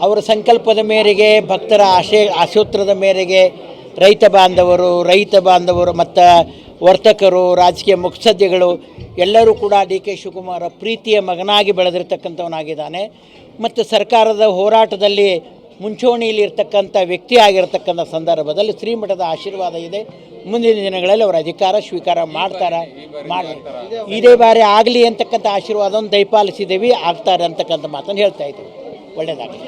ಅವರ ಸಂಕಲ್ಪದ ಮೇರೆಗೆ ಭಕ್ತರ ಆಶೋತ್ತರದ ಮೇರೆಗೆ ರೈತ ಬಾಂಧವರು ಮತ್ತು ವರ್ತಕರು, ರಾಜಕೀಯ ಮುತ್ಸದ್ದಿಗಳು ಎಲ್ಲರೂ ಕೂಡ ಡಿ ಕೆ ಶಿವಕುಮಾರ ಪ್ರೀತಿಯ ಮಗನಾಗಿ ಬೆಳೆದಿರ್ತಕ್ಕಂಥವನಾಗಿದ್ದಾನೆ ಮತ್ತು ಸರ್ಕಾರದ ಹೋರಾಟದಲ್ಲಿ ಮುಂಚೂಣಿಯಲ್ಲಿ ಇರ್ತಕ್ಕಂಥ ವ್ಯಕ್ತಿ ಆಗಿರತಕ್ಕಂಥ ಸಂದರ್ಭದಲ್ಲಿ ಶ್ರೀಮಠದ ಆಶೀರ್ವಾದ ಇದೆ. ಮುಂದಿನ ದಿನಗಳಲ್ಲಿ ಅವರು ಅಧಿಕಾರ ಸ್ವೀಕಾರ ಮಾಡ್ತಾರೆ. ಇದೇ ಬಾರಿ ಆಗಲಿ ಅಂತಕ್ಕಂಥ ಆಶೀರ್ವಾದವನ್ನು ದಯಪಾಲಿಸಿದ್ದೀವಿ, ಆಗ್ತಾರೆ ಅಂತಕ್ಕಂಥ ಮಾತನ್ನು ಹೇಳ್ತಾ ಇದ್ದೀವಿ. ಒಳ್ಳೆಯದಾಗಲಿ.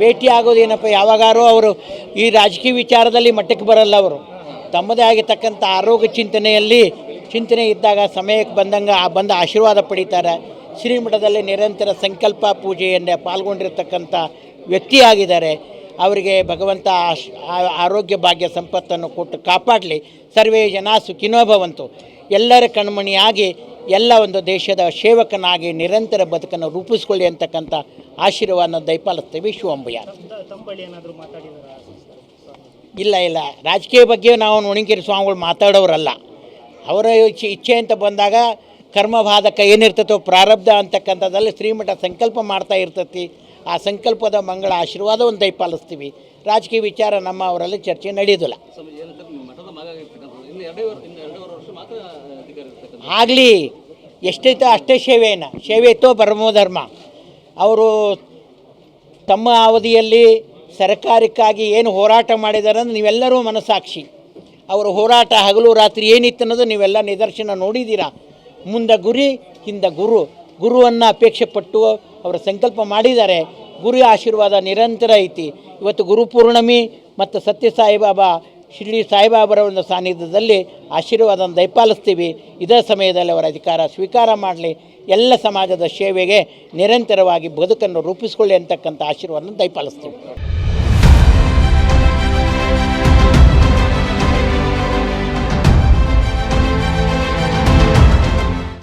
ಭೇಟಿ ಆಗೋದೇನಪ್ಪ, ಯಾವಾಗಾರು ಅವರು ಈ ರಾಜಕೀಯ ವಿಚಾರದಲ್ಲಿ ಮಟ್ಟಕ್ಕೆ ಬರಲ್ಲ. ಅವರು ತಮ್ಮದೇ ಆಗಿರ್ತಕ್ಕಂಥ ಆರೋಗ್ಯ ಚಿಂತನೆ ಇದ್ದಾಗ ಸಮಯಕ್ಕೆ ಬಂದ ಆಶೀರ್ವಾದ ಪಡೀತಾರೆ. ಶ್ರೀಮಠದಲ್ಲಿ ನಿರಂತರ ಸಂಕಲ್ಪ ಪೂಜೆಯನ್ನೇ ಪಾಲ್ಗೊಂಡಿರ್ತಕ್ಕಂಥ ವ್ಯಕ್ತಿಯಾಗಿದ್ದಾರೆ. ಅವರಿಗೆ ಭಗವಂತ ಆರೋಗ್ಯ ಭಾಗ್ಯ ಸಂಪತ್ತನ್ನು ಕೊಟ್ಟು ಕಾಪಾಡಲಿ. ಸರ್ವೇ ಜನ ಸುಖಿನೋ ಭವಂತು. ಎಲ್ಲರ ಕಣ್ಮಣಿಯಾಗಿ ಎಲ್ಲ ಒಂದು ದೇಶದ ಸೇವಕನಾಗಿ ನಿರಂತರ ಬದುಕನ್ನು ರೂಪಿಸ್ಕೊಳ್ಳಿ ಅಂತಕ್ಕಂಥ ಆಶೀರ್ವಾದನ ದಯಪಾಲಿಸ್ತೇವೆ. ಶಿವಂಬಯ್ಯ. ಇಲ್ಲ, ರಾಜಕೀಯ ಬಗ್ಗೆ ನಾವು ನುಣಿಕೆರೆ ಸ್ವಾಮಿಗಳು ಮಾತಾಡೋರಲ್ಲ. ಅವರ ಇಚ್ಛೆ ಅಂತ ಬಂದಾಗ ಕರ್ಮಬಾಧಕ ಏನಿರ್ತತೋ ಪ್ರಾರಬ್ಧ ಅಂತಕ್ಕಂಥದ್ದಲ್ಲಿ ಶ್ರೀಮಠ ಸಂಕಲ್ಪ ಮಾಡ್ತಾ ಇರ್ತತಿ. ಆ ಸಂಕಲ್ಪದ ಮಂಗಳ ಆಶೀರ್ವಾದವನ್ನು ದಯಪಾಲಿಸ್ತೀವಿ. ರಾಜಕೀಯ ವಿಚಾರ ನಮ್ಮ ಅವರಲ್ಲಿ ಚರ್ಚೆ ನಡೆಯೋದಿಲ್ಲ. ಆಗಲಿ, ಎಷ್ಟೈತೋ ಅಷ್ಟೇ ಸೇವೆ ಇತ್ತೋ ಪರಮೋಧರ್ಮ. ಅವರು ತಮ್ಮ ಅವಧಿಯಲ್ಲಿ ಸರ್ಕಾರಕ್ಕಾಗಿ ಏನು ಹೋರಾಟ ಮಾಡಿದ್ದಾರೆ ಅಂದ್ರೆ ನೀವೆಲ್ಲರೂ ಮನಸ್ಸಾಕ್ಷಿ. ಅವರ ಹೋರಾಟ ಹಗಲು ರಾತ್ರಿ ಏನಿತ್ತು ಅನ್ನೋದು ನೀವೆಲ್ಲ ನಿದರ್ಶನ ನೋಡಿದ್ದೀರಾ. ಮುಂದೆ ಗುರಿ, ಹಿಂದೆ ಗುರುವನ್ನು ಅಪೇಕ್ಷೆ ಪಟ್ಟು ಅವರ ಸಂಕಲ್ಪ ಮಾಡಿದ್ದಾರೆ. ಗುರು ಆಶೀರ್ವಾದ ನಿರಂತರ ಐತಿ. ಇವತ್ತು ಗುರುಪೂರ್ಣಮಿ ಮತ್ತು ಸತ್ಯ ಸಾಯಿಬಾಬಾ ಶಿರ್ಡಿ ಸಾಯಿಬಾಬರ ಒಂದು ಸಾನ್ನಿಧ್ಯದಲ್ಲಿ ಆಶೀರ್ವಾದವನ್ನು ದಯಪಾಲಿಸ್ತೀವಿ. ಇದೇ ಸಮಯದಲ್ಲಿ ಅವರ ಅಧಿಕಾರ ಸ್ವೀಕಾರ ಮಾಡಲಿ. ಎಲ್ಲ ಸಮಾಜದ ಸೇವೆಗೆ ನಿರಂತರವಾಗಿ ಬದುಕನ್ನು ರೂಪಿಸ್ಕೊಳ್ಳಿ ಅಂತಕ್ಕಂಥ ಆಶೀರ್ವಾದವನ್ನು ದಯಪಾಲಿಸ್ತೀವಿ.